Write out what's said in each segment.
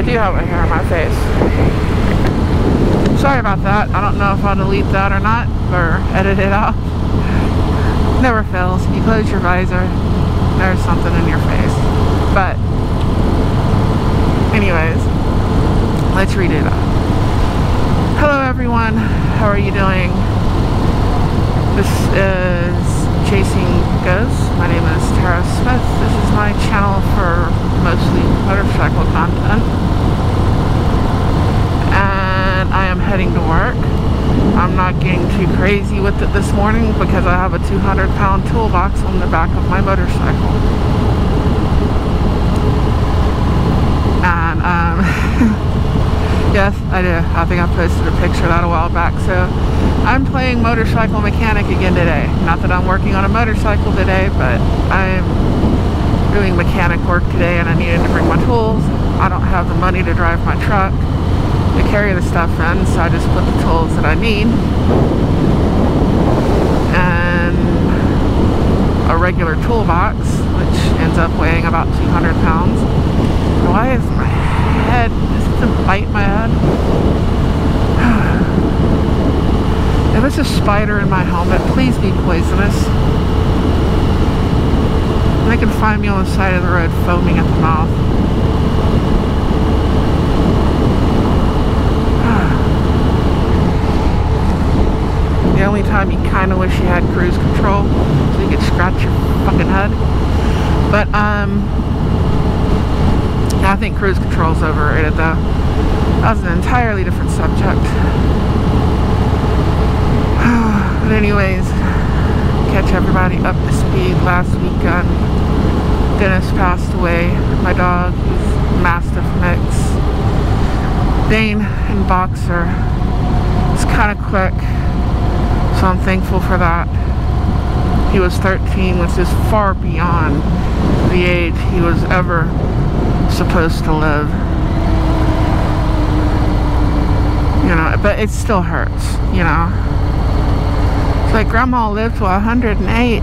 do have a hair on my face. Sorry about that. I don't know if I'll delete that or not, or edit it out. Never fails. You close your visor, there's something in your face. But anyways, let's read it up. Hello everyone, how are you doing? This is Chasing Ghosts. My name is Tara Smith. This is my channel for mostly motorcycle content. And I am heading to work. I'm not getting too crazy with it this morning because I have a 200-pound toolbox on the back of my motorcycle. And yes, I do. I think I posted a picture of that a while back. So I'm playing motorcycle mechanic again today. Not that I'm working on a motorcycle today, but I'm doing mechanic work today and I needed to bring my tools. I don't have the money to drive my truck to carry the stuff in, so I just put the tools that I need and a regular toolbox, which ends up weighing about 200 pounds. Why is my head, is it a bite in my head? If it's a spider in my helmet, please be poisonous. They can find me on the side of the road foaming at the mouth. The only time you kind of wish you had cruise control so you could scratch your fucking head. But I think cruise control's overrated though. That was an entirely different subject. But anyways, catch everybody up to speed. Last weekend, Dennis passed away. My dog, who's Mastiff mix. Dane and Boxer. It's kind of quick, so I'm thankful for that. He was 13, which is far beyond the age he was ever supposed to live. You know, but it still hurts, you know. It's like Grandma lived to 108.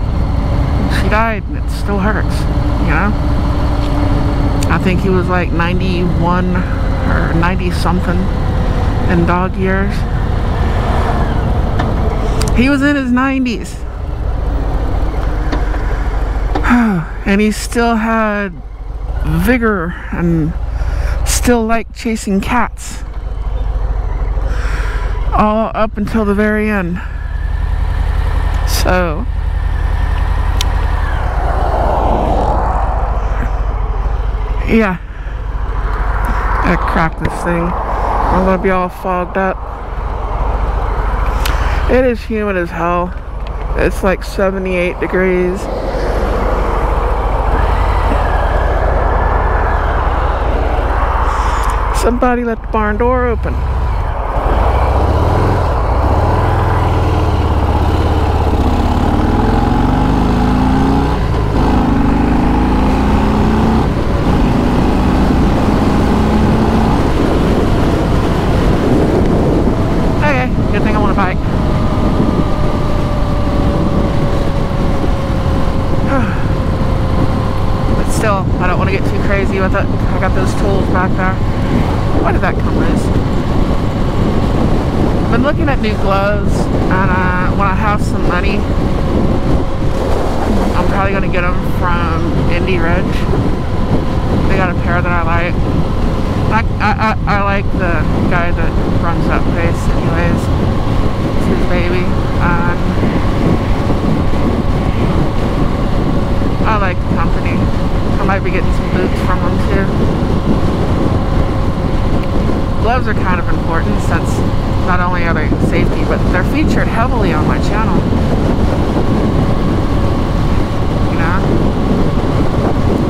She died and it still hurts, you know. I think he was like 91 or 90 something in dog years. He was in his 90s. And he still had vigor and still liked chasing cats. All up until the very end. So yeah. Gotta crack this thing. I'm gonna be all fogged up. It is humid as hell. It's like 78 degrees. Somebody let the barn door open. Okay, good thing I want a bike. But still, I don't want to get too crazy with it. I got those tools back there. Why did that come loose? Been looking at new gloves, and when I have some money, I'm probably going to get them from Indie Ridge. They got a pair that I like. I like the guy that runs that place anyways. It's his baby. I like the company. I might be getting some boots from them too. Gloves are kind of important since not only are they safety, but they're featured heavily on my channel. You know?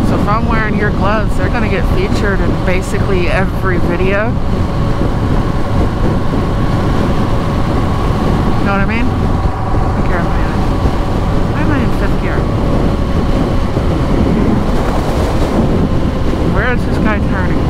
So if I'm wearing your gloves, they're going to get featured in basically every video. You know what I mean? What gear am I in? Why am I in 5th gear? Where is this guy turning?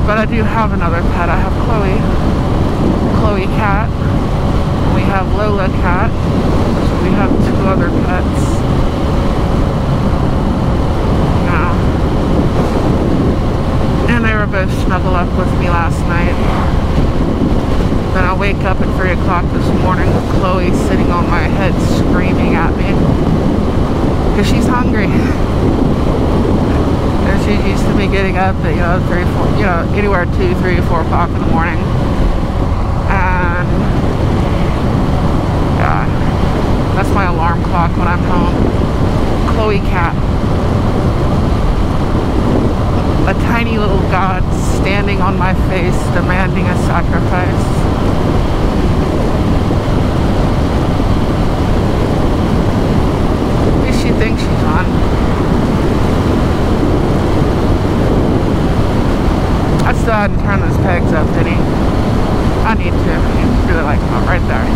But I do have another pet. I have Chloe cat. We have Lola cat. So we have 2 other pets. And they were both snuggled up with me last night. Then I wake up at 3 o'clock this morning with Chloe sitting on my head screaming at me because she's hungry. And she's used to me getting up at 3, 4, anywhere 2, 3, 4 o'clock in the morning. And yeah, that's my alarm clock when I'm home. Chloe cat. A tiny little god standing on my face, demanding a sacrifice. At least she thinks she's on. I still hadn't turned those pegs up any. I need to. Really like them right there.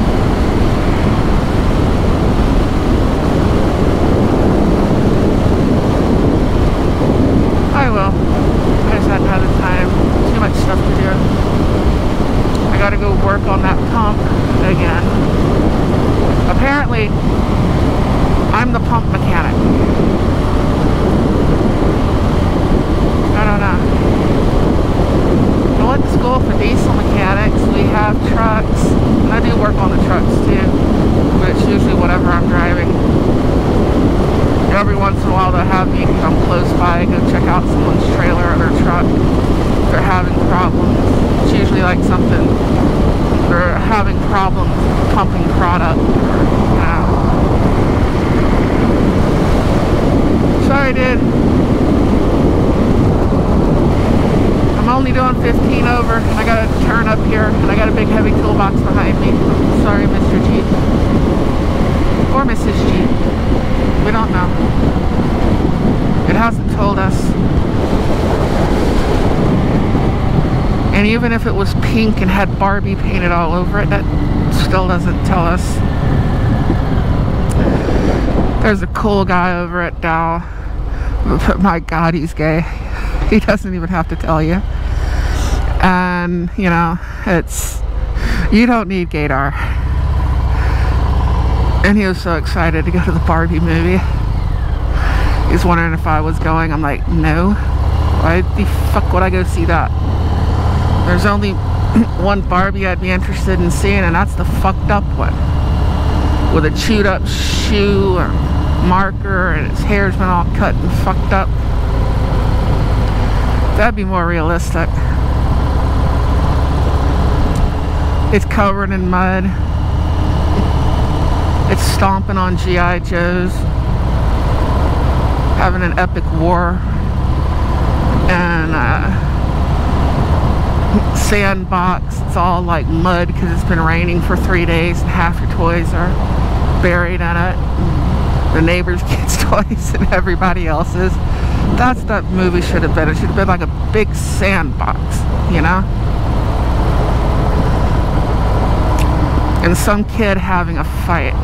I will. I just hadn't had the time. Too much stuff to do. I gotta go work on that pump again. Apparently, I'm the pump mechanic. I don't know. I went to school for diesel mechanics. We have trucks. And I do work on the trucks too. But it's usually whatever I'm driving. Every once in a while they'll have me come close by, go check out someone's trailer or their truck if they're having problems. It's usually like something, they're having problems pumping product. Sorry, dude. I'm only doing 15 over, and I gotta turn up here, and I got a big heavy toolbox behind me. Sorry, Mr. Jeep. Or Mrs. Jeep. We don't know. It hasn't told us. And even if it was pink and had Barbie painted all over it, that still doesn't tell us. There's a cool guy over at Dow. But my God, he's gay. He doesn't even have to tell you. And, it's... You don't need gaydar. And he was so excited to go to the Barbie movie. He's wondering if I was going. I'm like, no. Why the fuck would I go see that? There's only one Barbie I'd be interested in seeing, and that's the fucked up one. With a chewed up shoe or marker, and his hair's been all cut and fucked up. That'd be more realistic. It's covered in mud. It's stomping on G.I. Joes, having an epic war, and sandbox. It's all like mud because it's been raining for 3 days and half your toys are buried in it. The neighbors' kids' toys and everybody else's. That's what that movie should have been. It should have been like a big sandbox, and some kid having a fight.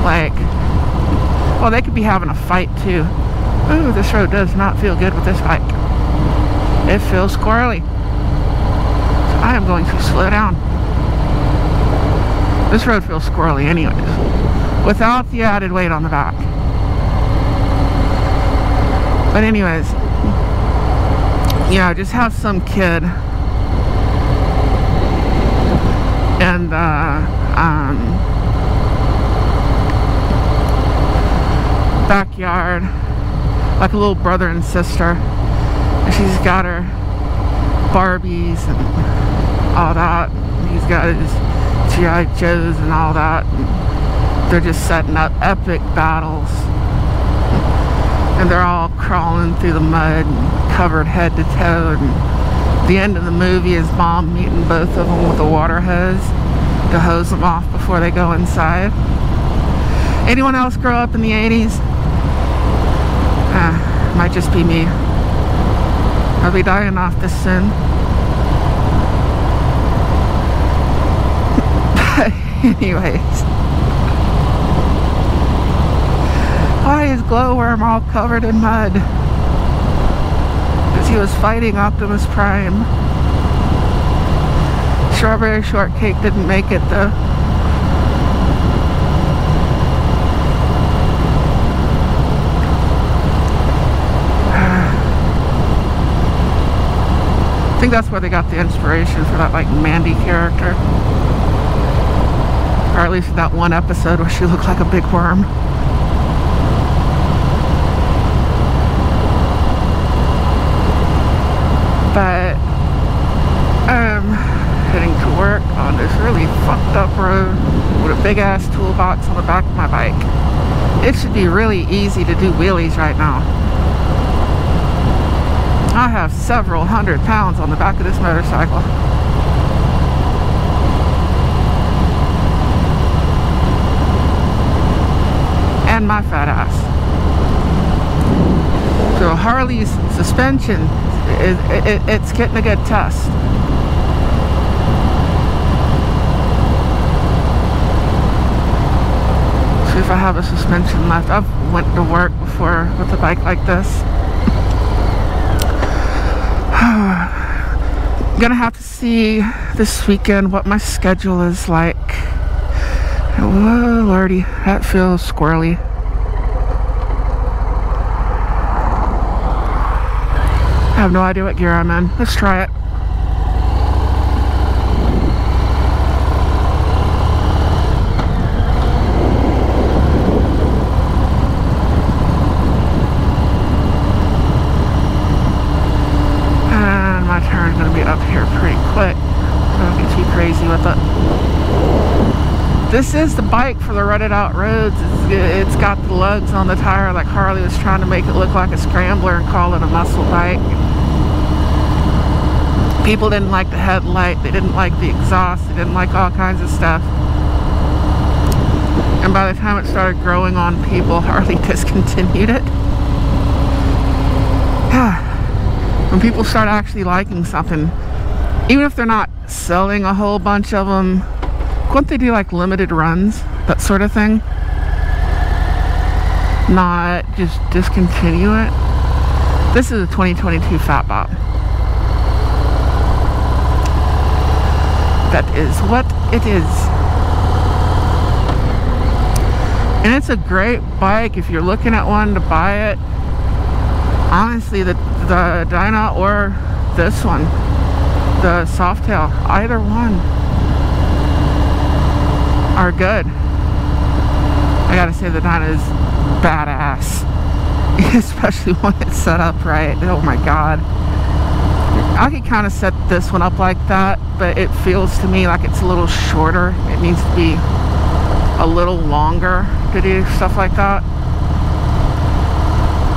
Like, well, they could be having a fight too. Ooh, this road does not feel good with this bike. It feels squirrely. So I am going to slow down. This road feels squirrely anyways, without the added weight on the back. But anyways, just have some kid and backyard, like a little brother and sister, and she's got her Barbies and all that, and he's got his G.I. Joes and all that, and they're just setting up epic battles, and they're all crawling through the mud and covered head to toe, and the end of the movie is mom meeting both of them with a water hose to hose them off before they go inside. Anyone else grow up in the 80s? Might just be me. I'll be dying off this soon. Anyways. Why is Glowworm all covered in mud? Does She was fighting Optimus Prime. Strawberry Shortcake didn't make it though. I think that's where they got the inspiration for that like Mandy character. Or at least that one episode where she looked like a big worm. But heading to work on this really fucked up road with a big ass toolbox on the back of my bike. It should be really easy to do wheelies right now. I have several 100 pounds on the back of this motorcycle. And my fat ass. So Harley's suspension, it's getting a good test. See if I have a suspension left. I've went to work before with a bike like this. Gonna have to see this weekend what my schedule is like. Whoa, lordy, that feels squirrely. I have no idea what gear I'm in. Let's try it. And my turn's gonna be up here pretty quick. Don't get too crazy with it. This is the bike for the rutted out roads. It's got the lugs on the tire like Harley was trying to make it look like a scrambler and call it a muscle bike. People didn't like the headlight, they didn't like the exhaust, they didn't like all kinds of stuff. And by the time it started growing on people, Harley discontinued it. When people start actually liking something, even if they're not selling a whole bunch of them, couldn't they do like limited runs, that sort of thing? Not just discontinue it. This is a 2022 Fat Bop. That is what it is. And it's a great bike if you're looking at one to buy it. Honestly, the Dyna or this one, the Softail, either one are good. I gotta say the Dyna is badass. Especially when it's set up right. Oh my god. I could kind of set this one up like that, but it feels to me like it's a little shorter. It needs to be a little longer to do stuff like that.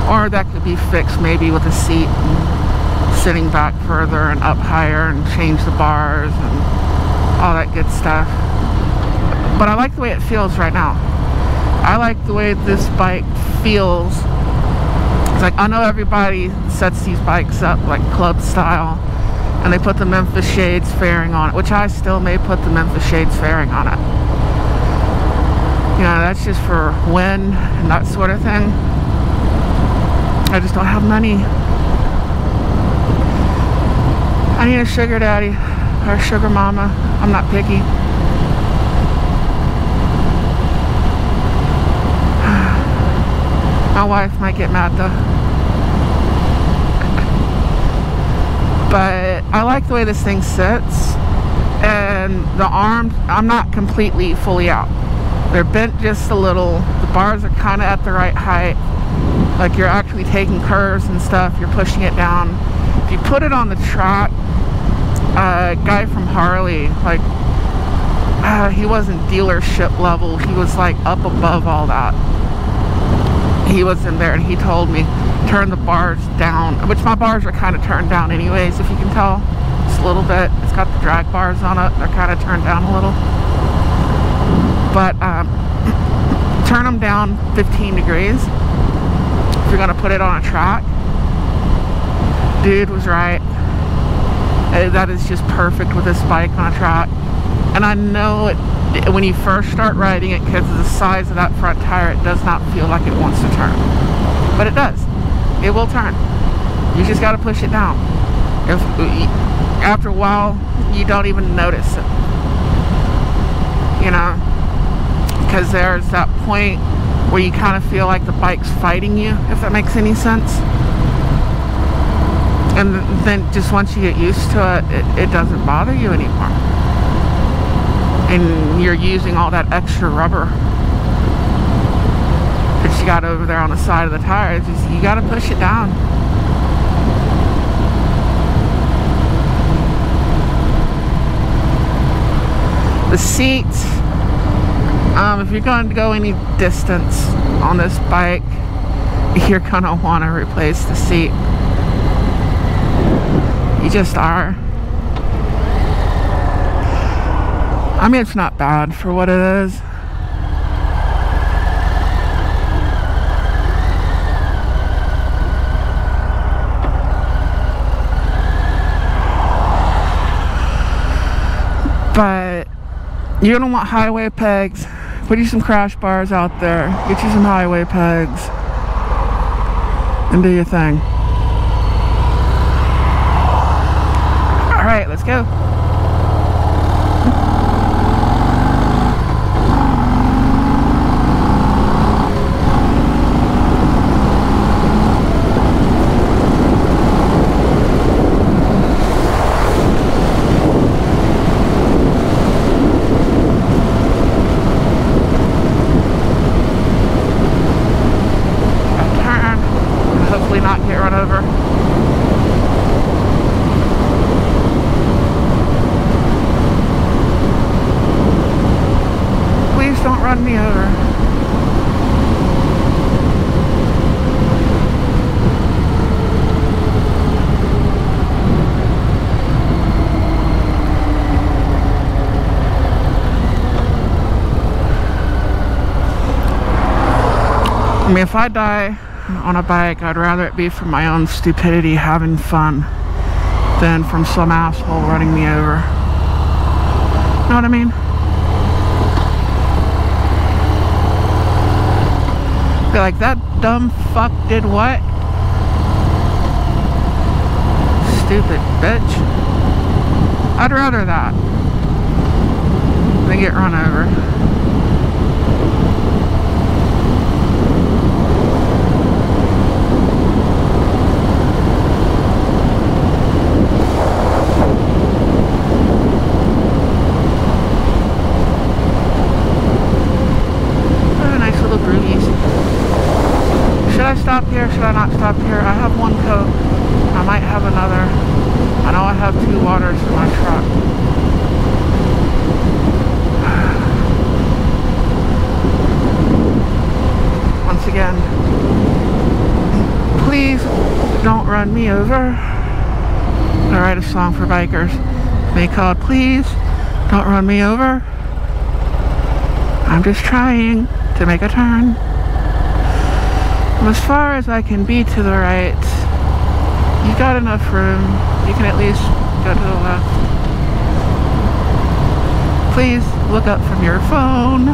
Or that could be fixed maybe with a seat and sitting back further and up higher and change the bars and all that good stuff. But I like the way it feels right now. I like the way this bike feels. It's like, I know everybody sets these bikes up like club style and they put the Memphis Shades fairing on it, which I still may put the Memphis Shades fairing on it. You know, that's just for when and that sort of thing. I just don't have money. I need a sugar daddy or a sugar mama. I'm not picky. My wife might get mad though. But I like the way this thing sits. And the arms, I'm not completely fully out. They're bent just a little. The bars are kind of at the right height. Like you're actually taking curves and stuff. You're pushing it down. If you put it on the track, a guy from Harley, like, he wasn't dealership level. He was like up above all that. He was in there and he told me turn the bars down, which my bars are kind of turned down anyways, if you can tell, just a little bit. It's got the drag bars on it. They're kind of turned down a little, but turn them down 15 degrees if you're gonna put it on a track. Dude was right. That is just perfect with this bike on a track. And I know it when you first start riding it, because of the size of that front tire, it does not feel like it wants to turn, but it does. It will turn. You just got to push it down. If after a while, you don't even notice it. You know, because there's that point where you kind of feel like the bike's fighting you, if that makes any sense. And then just once you get used to it, it doesn't bother you anymore. And you're using all that extra rubber that you got over there on the side of the tires. You got to push it down. The seats, if you're going to go any distance on this bike, you're going to want to replace the seat. You just are. I mean, it's not bad for what it is. But you're gonna want highway pegs. Put you some crash bars out there. Get you some highway pegs. And do your thing. Alright, let's go. Not get run over. Please don't run me over. I mean, if I die on a bike, I'd rather it be from my own stupidity having fun than from some asshole running me over. Know what I mean? Be like, that dumb fuck did what? Stupid bitch. I'd rather that than get run over. Should I stop here? Should I not stop here? I have one Coke. I might have another. I know I have 2 waters in my truck. Once again, please don't run me over. I write a song for bikers. They called Please Don't Run Me Over. I'm just trying to make a turn. As far as I can be to the right, you've got enough room. You can at least go to the left. Please look up from your phone.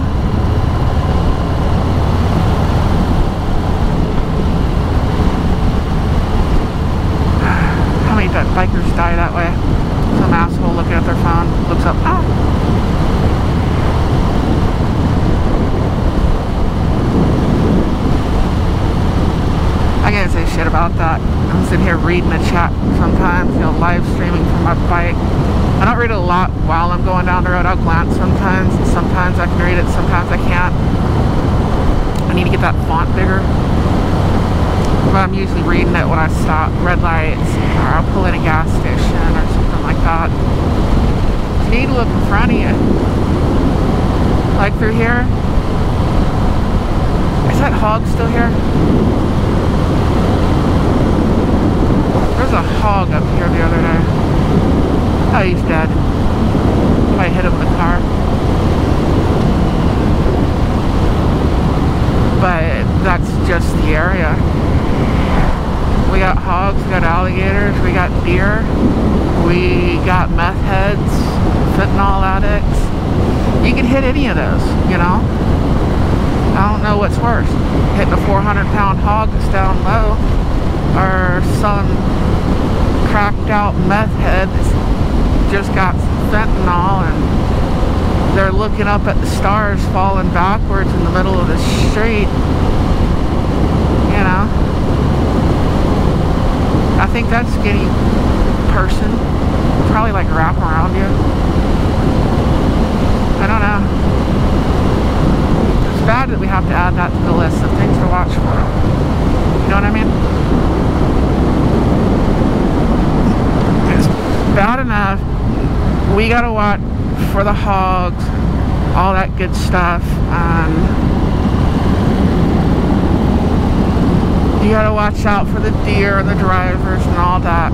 How many bikers die that way? Some asshole looking at their phone, looks up, I can't say shit about that. I'm sitting here reading the chat sometimes, you know, live streaming from my bike. I don't read a lot while I'm going down the road. I'll glance sometimes. Sometimes I can read it, sometimes I can't. I need to get that font bigger. But I'm usually reading it when I stop red lights, or I'll pull in a gas station or something like that. You need to look in front of you. Like through here. Is that hog still here? There's a hog up here the other day. Oh, he's dead. I hit him with a car. But that's just the area. We got hogs, we got alligators, we got deer, we got meth heads, fentanyl addicts. You can hit any of those, you know? I don't know what's worse. Hitting a 400-pound hog that's down low are some cracked out meth heads just got some fentanyl and they're looking up at the stars falling backwards in the middle of the street. You know, I think that skinny person probably like wrap around you. I don't know. It's bad that we have to add that to the list of things to watch for. You know what I mean? It's bad enough. We gotta watch for the hogs, all that good stuff. You gotta watch out for the deer and the drivers and all that.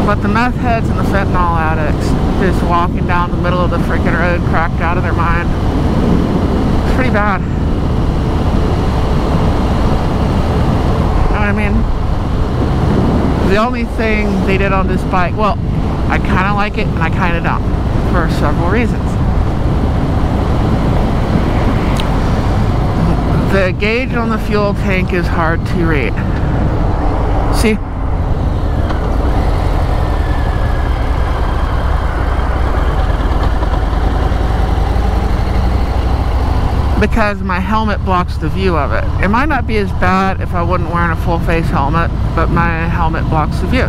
But the meth heads and the fentanyl addicts just walking down the middle of the freaking road cracked out of their mind. It's pretty bad. You know what I mean? The only thing they did on this bike, well, I kind of like it and I kind of don't, for several reasons. The gauge on the fuel tank is hard to read. See? Because my helmet blocks the view of it. It might not be as bad if I wasn't wearing a full face helmet, but my helmet blocks the view.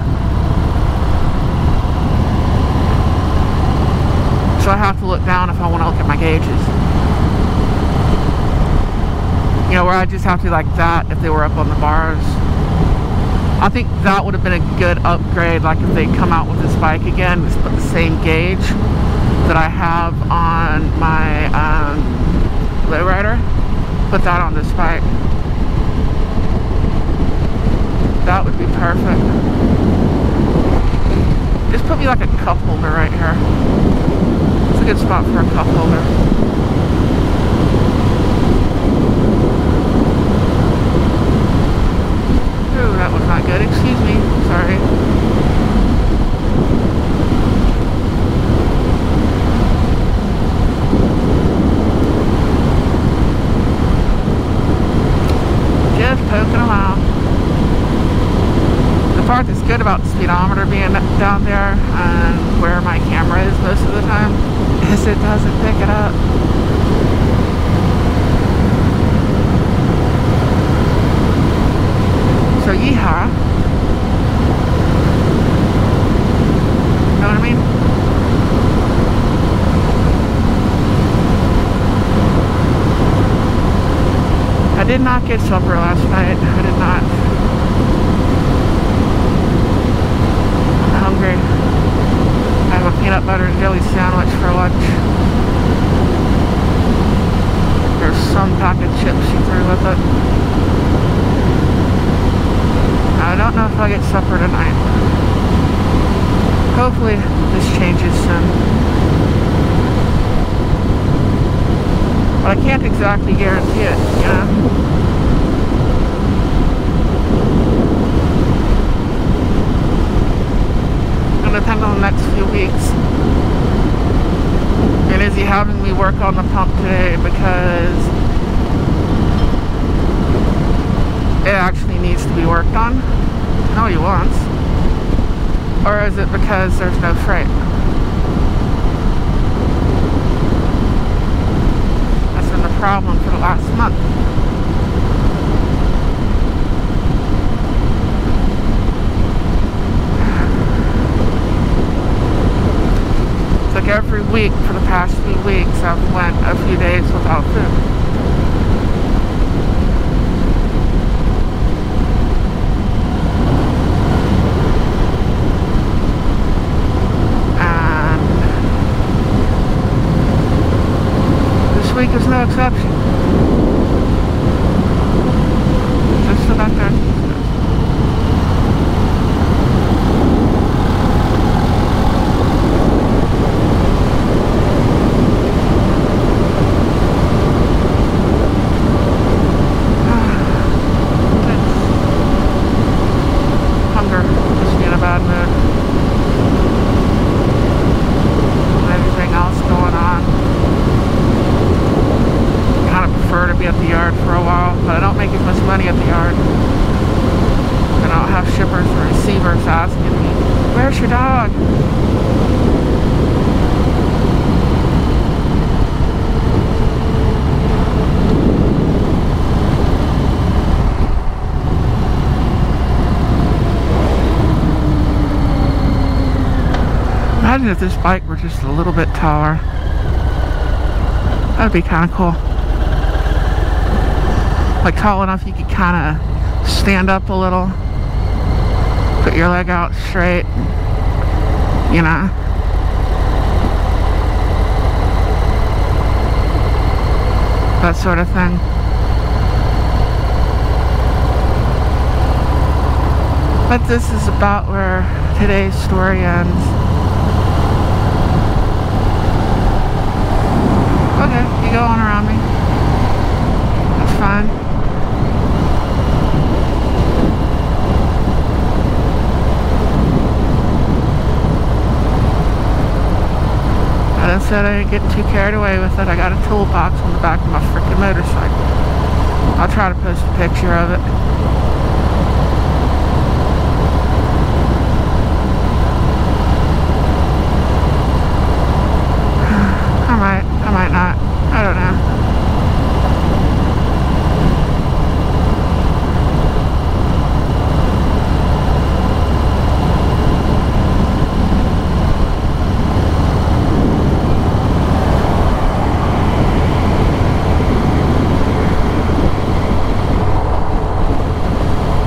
So I have to look down if I want to look at my gauges. You know, where I just have to like that if they were up on the bars. I think that would have been a good upgrade, like if they come out with this bike again, just put the same gauge that I have on my lowrider, put that on this bike. That would be perfect. Just put me like a cup holder right here. It's a good spot for a cup holder. Ooh, that was not good. Excuse me. Sorry. Just poking them out. The part that's good about the speedometer being down there and where my camera is most of the time is it doesn't pick it up. So yeehaw. Know what I mean? I did not get supper last night. I did not. I'm hungry. I have a peanut butter and jelly sandwich for lunch. There's some packet chips she threw with it. I don't know if I'll get supper tonight. Hopefully this changes soon. But I can't exactly guarantee it, you know? It'll depend on the next few weeks. And is he having me work on the pump today because it actually needs to be worked on? No, he wants. Or is it because there's no freight? That's been the problem for the last month. It's like every week for the past few weeks I've went a few days without food. Week is no exception. Just about there. Hunger, just be in a bad mood. And everything else going on. Where's your dog? Imagine if this bike were just a little bit taller. That'd be kind of cool. Like tall enough you could kind of stand up a little. Put your leg out straight. You know. That sort of thing. But this is about where today's story ends. Okay, you go on around me. That's fine. I done said I didn't get too carried away with it. I got a toolbox on the back of my freaking motorcycle. I'll try to post a picture of it. I might not. I don't know.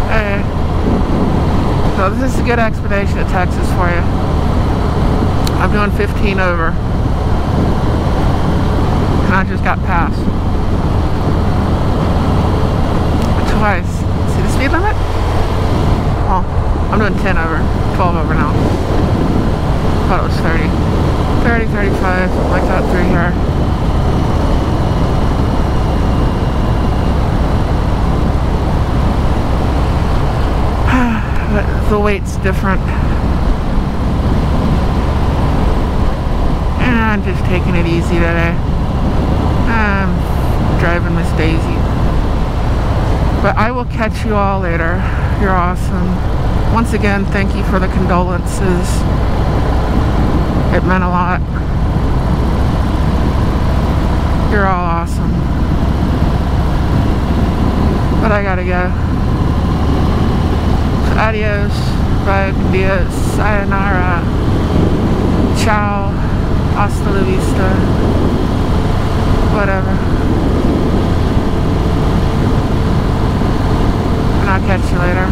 Hey. So this is a good explanation of Texas for you. I'm doing 15 over. I just got passed twice. See the speed limit? Oh, I'm doing 10 over, 12 over now. Thought it was 30. 30, 35, like that through here. But the weight's different. And I'm just taking it easy today. I'm driving Miss Daisy. But I will catch you all later. You're awesome. Once again, thank you for the condolences. It meant a lot. You're all awesome. But I gotta go. So adios. Bye. Dios. Sayonara. Ciao. Hasta la vista. Whatever. And I'll catch you later.